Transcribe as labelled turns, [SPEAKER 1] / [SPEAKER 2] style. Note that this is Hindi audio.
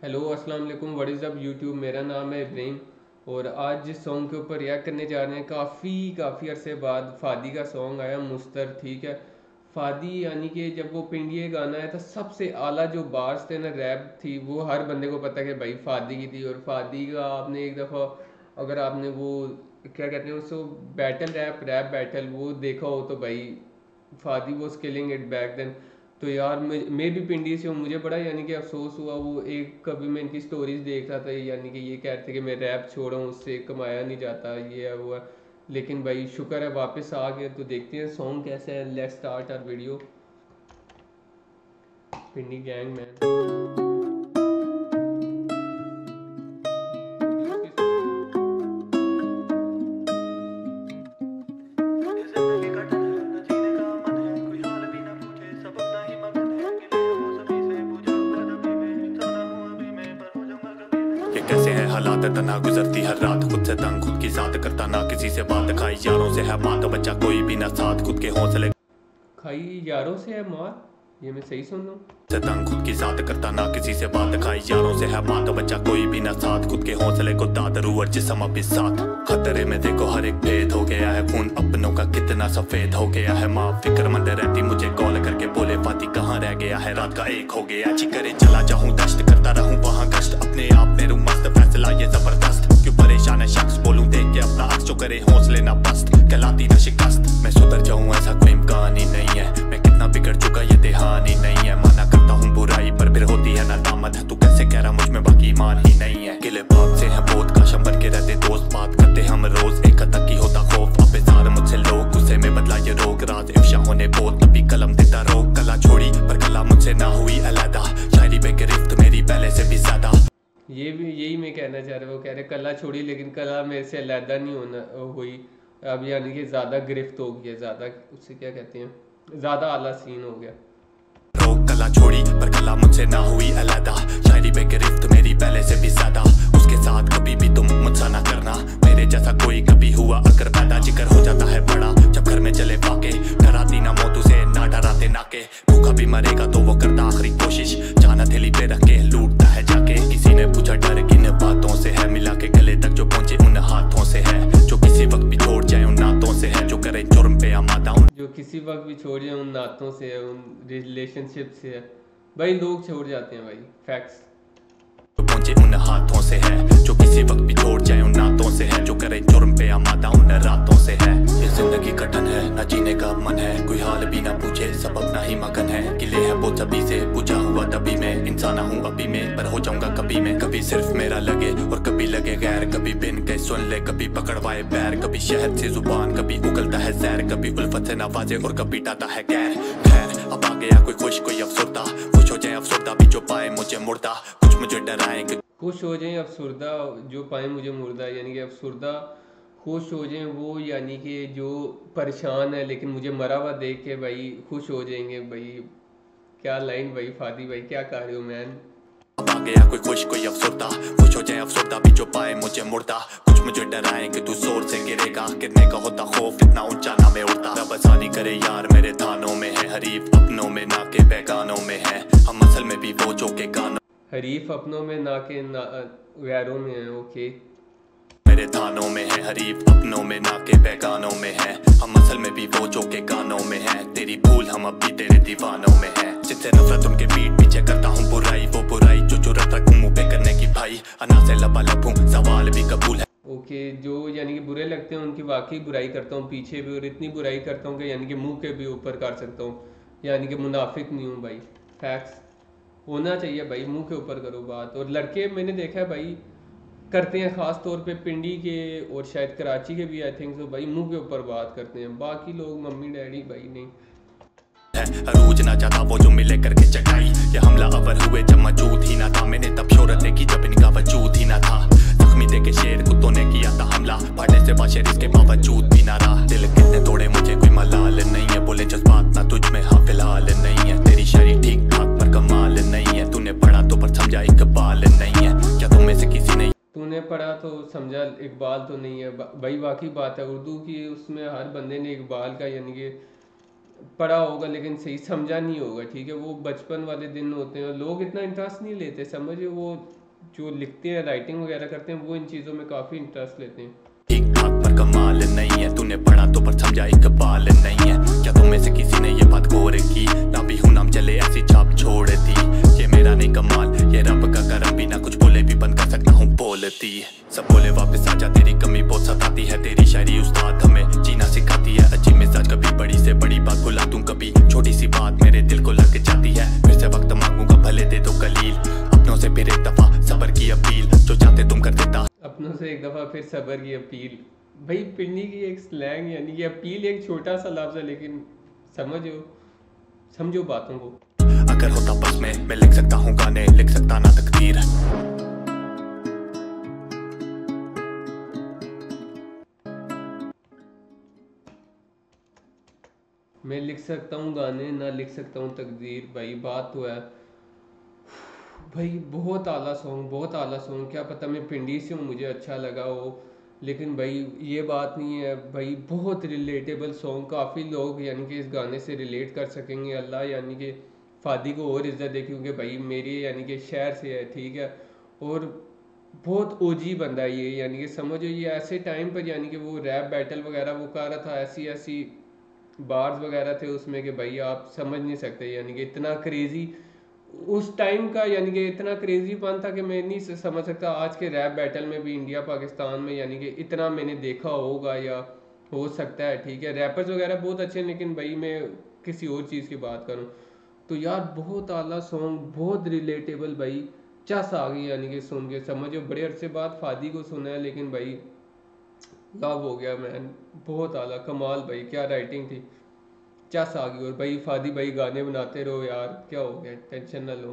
[SPEAKER 1] हेलो अस्सलाम वालेकुम, व्हाट इज़ अप यूट्यूब। मेरा नाम है इब्राहिम और आज जिस सॉन्ग के ऊपर रिएक्ट करने जा रहे हैं काफ़ी अरसे बाद फ़ादी का सॉन्ग आया मुस्तर। ठीक है, फ़ादी यानी कि जब वो पिंडिये गाना आया था सबसे आला जो बार्स थे ना रैप थी वो हर बंदे को पता है कि भाई फ़ादी की थी। और फ़ादी का आपने एक दफ़ा अगर आपने वो क्या कहते हैं उसको बैटल रैप बैटल वो देखा हो तो भाई Fadi was killing it back then. तो यार मैं भी पिंडी से हूँ, मुझे बड़ा यानी कि अफसोस हुआ। वो एक कभी मैं इनकी स्टोरीज देख रहा था यानी कि ये कह रहे थे कि मैं रैप छोड़ा हूँ, उससे कमाया नहीं जाता, ये है वो है। लेकिन भाई शुक्र है वापस आ गया। तो देखते हैं सॉन्ग कैसे है। Let's start our video. Pindi gang man.
[SPEAKER 2] ये कैसे है हालात तना गुजरती हर रात खुद से तंग खुद की साथ करता ना किसी से बात खाई यारों से है बात बच्चा कोई भी ना साथ खुद के हौसले
[SPEAKER 1] खाई यारों से है मार, ये मैं सही सुन रहा हूँ।
[SPEAKER 2] से तंग खुद की साथ करता ना किसी से बात खाई यारों से है बात बच्चा कोई भी ना साथ खुद के हौसले को दादरू और जिस्म अब इस साथ खतरे में देखो हर एक भेद हो गया है खून अपनों का कितना सफेद हो गया है माँ फिक्रमंद रहती मुझे कॉल करके बोले फाती कहाँ रह गया है रात का एक हो गया जी करे चला जाऊँ दश्त करता रहूँ वहाँ गश्त अपने आप में रू मस्त फैसला ये जबरदस्त क्यों परेशान है शख्स बोलूं देख के अपना अक्स जो करे हौसले ना बस्त कहलाती ना शिकस्त मैं सुधर जाऊं ऐसा कोई इम्कान ही नहीं है मैं कितना बिगड़ चुका ये ध्यान ही नहीं है माना करता हूँ बुराई पर फिर होती है ना दामद तू कैसे कह रहा मुझ में बाकी ईमान ही नहीं है किले बाप से है बहुत काशम बन के रहते दोस्त बात करते हम रोज एक तक की होता खौफ अब बेजार मुझसे लोग गुस्से में बदला ये रोग राज इफ्शा होने बहुत अभी कलम देता रोक कला छोड़ी पर कला मुझसे ना हुई अलहदा शायरी पे गिरफ्त मेरी पहले से भी ज्यादा
[SPEAKER 1] ये भी यही मैं कहना चाह रहा हूँ। वो कह रहे कला छोड़ी लेकिन कला मेरे से अलहदा नहीं होना हुई। अब यानी कि ज़्यादा गिरफ्त हो गया, ज़्यादा उससे क्या कहते हैं, ज़्यादा आला सीन हो गया।
[SPEAKER 2] रोक कला छोड़ी पर कला मुझसे ना हुई अलहदा शायरी पे गिरफ्त मेरी पहले से भी ज्यादा उसके साथ कभी भी तुम मुझसा ना करना मेरे जैसा कोई कभी हुआ अगर पैदा जिक्र हो जाता है बड़ा जब घर में चले फाके डराती ना मौत उसे ना डराते नाके भूखा भी मरेगा तो वो करता आखिरी कोशिश जान हथेली पे रख के लूटता है जाके किसी ने पूछा डर किन बातों से है मिला के गले तक जो पहुंचे उन हाथों से है जो किसी वक्त भी छोड़ जाए उन नातों से है जो करे जुर्म पे आमादा
[SPEAKER 1] जो किसी वक्त भी छोड़ जाए उन नातों से है, उन रिलेशनशिप से है। भाई लोग छोड़ जाते हैं भाई, फैक्ट्स।
[SPEAKER 2] जो पहुंचे उन हाथों से है जो किसी वक्त भी छोड़ जाए उन नातों से है जो करे जुर्म पे आमादा उन रातों से है ये जिंदगी कठिन है ना जीने का मन है कोई हाल भी ना पूछे सब अपना ही मगन है किले है वो सभी से पूछा हुआ तभी मैं इंसान हूँ अभी मैं पर हो जाऊंगा कभी मैं कभी सिर्फ मेरा लगे और कभी लगे गैर कभी बिन के सुन ले कभी पकड़वाए पैर कभी शहद से जुबान कभी उगलता है जहर कभी उल्फत से नवाजे और कभी टाता है गैर खैर अब आ गया कोई खुश कोई अफसरदा खुश हो जाए अफसरदा भी जो पाए मुझे मुर्दा कुछ मुझे डराए
[SPEAKER 1] खुश हो जाएं अफसुर्दा जो पाए मुझे मुर्दा, यानी कि अफसुर्दा खुश हो जाएं वो, यानी कि जो परेशान है लेकिन मुझे मरा हुआ देख के भाई खुश हो जाएंगे। भाई क्या लाइन भाई, फादी भाई क्या कर रहे हो मैन।
[SPEAKER 2] अब आ गया कोई खुश कोई अफसरदा खुश हो जाए अफसरदा भी जो पाए मुझे मुर्दा कुछ मुझे डराए कि तू जोर से गिरेगा गिरने का होता खौफ इतना ऊंचा ना मैं उड़ता रब आसानी करे यार मेरे थानों में है हरीफ अपनों में ना के पैगानों में है हम असल में भी वो जो के गानों
[SPEAKER 1] हरीफ अपनों में ना के गैरों में है। ओके
[SPEAKER 2] मेरे थानों में है हरीफ अपनों में ना के पैगानों में है हम असल में भी वो जो के गानों में है तेरी भूल हम अब भी तेरे दीवानों में है जिससे नफरत उनके पीठ पीछे करता हूँ बुराई वो बुराई जो जुर्रत रखूं मुंह पे करने की भाई अना से लबा लबूं सवाल भी कबूल है।
[SPEAKER 1] ओके जो यानी कि बुरे लगते हैं उनकी वाकई बुराई करता हूँ पीछे भी, और इतनी बुराई करता हूँ कि यानी कि मुंह के भी ऊपर कर सकता हूँ, यानी कि मुनाफिक नहीं हूँ भाई। फैक्ट्स होना चाहिए भाई, मुंह के ऊपर करो बात। और लड़के मैंने देखा है भाई करते हैं, ख़ास तौर पे पिंडी के और शायद कराची के भी आई थिंक सो भाई मुंह के ऊपर बात करते हैं। बाकी लोग मम्मी डैडी भाई नहीं
[SPEAKER 2] अरूज ना चाहता वो जो मिले करके चटाई ये हमला अवर हुए जब मौजूद ही ना था मैंने तब शोहरत देखी जब इनका वजूद ही ना था जख्मी देके शेर कुत्तों ने किया था हमला पढ़ने से बाशेर इसके बावजूद भी ना रहा दिल कितने तोड़े मुझे कोई मलाल नहीं है बोले जज्बात ना तुझ में हाँ फिलहाल नहीं है तेरी शायरी ठीक ठाक पर कमाल नहीं है तूने पढ़ा तो पर समझा इकबाल नहीं है क्या तुम में से किसी ने
[SPEAKER 1] तूने पढ़ा तो समझा इकबाल तो नहीं है भाई। वाकई बात है उर्दू की, उसमें हर बंदे ने इकबाल का यानी कि पढ़ा होगा लेकिन सही समझा नहीं होगा, ठीक है। वो बचपन वाले दिन होते हैं और लोग इतना इंटरेस्ट नहीं लेते, समझे। वो जो लिखते हैं, राइटिंग वगैरह करते हैं, वो इन चीज़ों में काफ़ी इंटरेस्ट लेते हैं।
[SPEAKER 2] ठीक ठाक पर कमाल नहीं है, तूने पढ़ा तो पर समझा इकबाल नहीं है। क्या तुम में से किसी ने ये बात गौर की, ना भी हूं नाम चले ऐसी छाप छोड़ दी। ये मेरा नहीं कमाल, ये रब का करम, बिना कुछ बोले भी बंद कर सकता हूँ बोलती। सब बोले वापस आजा, तेरी कमी बहुत सताती है। तेरी शायरी उस्ताद हमें जीना सिखाती है। अच्छी मिजाज कभी बड़ी से बड़ी बात भुला दूं, कभी छोटी सी बात मेरे दिल को लग जाती है। फिर से वक्त मांगूंगा भले दे दो कलील, अपनों से फिर एक दफा सबर की अपील, जो चाहते तुम कर देता।
[SPEAKER 1] अपनों से एक दफ़ा फिर सबर की अपील। भाई पिंडी की एक स्लैंग, यानी कि अपील एक छोटा सा लफ्ज़ है, लेकिन समझो समझो बातों को।
[SPEAKER 2] अगर होता बस में मैं लिख सकता हूँ गाने, लिख सकता ना तकदीर।
[SPEAKER 1] मैं लिख सकता हूँ गाने, ना लिख सकता हूँ तकदीर। भाई बात तो है। भाई बहुत आला सॉन्ग, बहुत आला सॉन्ग। क्या पता मैं पिंडी से हूँ, मुझे अच्छा लगा हो, लेकिन भाई ये बात नहीं है। भाई बहुत रिलेटेबल सॉन्ग, काफ़ी लोग यानी कि इस गाने से रिलेट कर सकेंगे। अल्लाह यानी कि फ़ादी को और इज़्ज़त दे, क्योंकि भाई मेरी यानी कि शहर से है, ठीक है। और बहुत ओजी बंदा है ये, यानी कि समझो ये ऐसे टाइम पर यानी कि वो रैप बैटल वगैरह वो कर रहा था, ऐसी ऐसी बार्स वगैरह थे उसमें कि भाई आप समझ नहीं सकते। यानी कि इतना क्रेजी उस टाइम का, यानी कि इतना क्रेजी पन था कि मैं नहीं समझ सकता आज के रैप बैटल में भी इंडिया पाकिस्तान में, यानी कि इतना मैंने देखा होगा या हो सकता है, ठीक है। रैपर्स वगैरह बहुत अच्छे हैं, लेकिन भाई मैं किसी और चीज़ की बात करूँ तो यार बहुत आला सॉन्ग, बहुत रिलेटेबल भाई। चस आ गई यानी कि सुन के, समझो बड़े अरसे बाद फादी को सुना है, लेकिन भाई लव हो गया मैन। बहुत आला कमाल भाई, क्या राइटिंग थी। चस आ गई। और भाई फादी भाई गाने बनाते रहो यार, क्या हो गया, टेंशन ना लो।